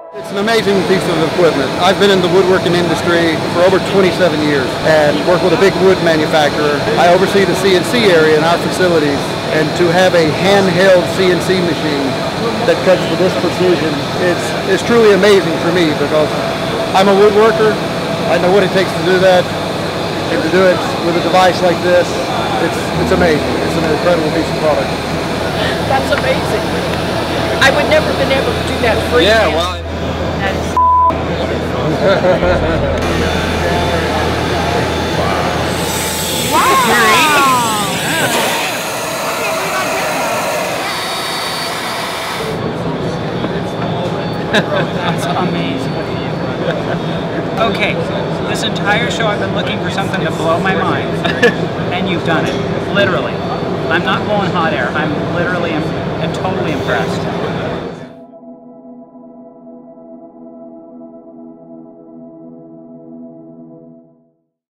It's an amazing piece of equipment. I've been in the woodworking industry for over 27 years and work with a big wood manufacturer. I oversee the CNC area in our facilities, and to have a handheld CNC machine that cuts to this precision, it's truly amazing for me because I'm a woodworker. I know what it takes to do that, and to do it with a device like this, it's amazing. It's an incredible piece of product. That's amazing. I would never have been able to do that free. Yeah, well. That is That's amazing. Okay, this entire show I've been looking for something to blow my mind, and you've done it, literally. I'm not blowing hot air, I'm literally and totally impressed.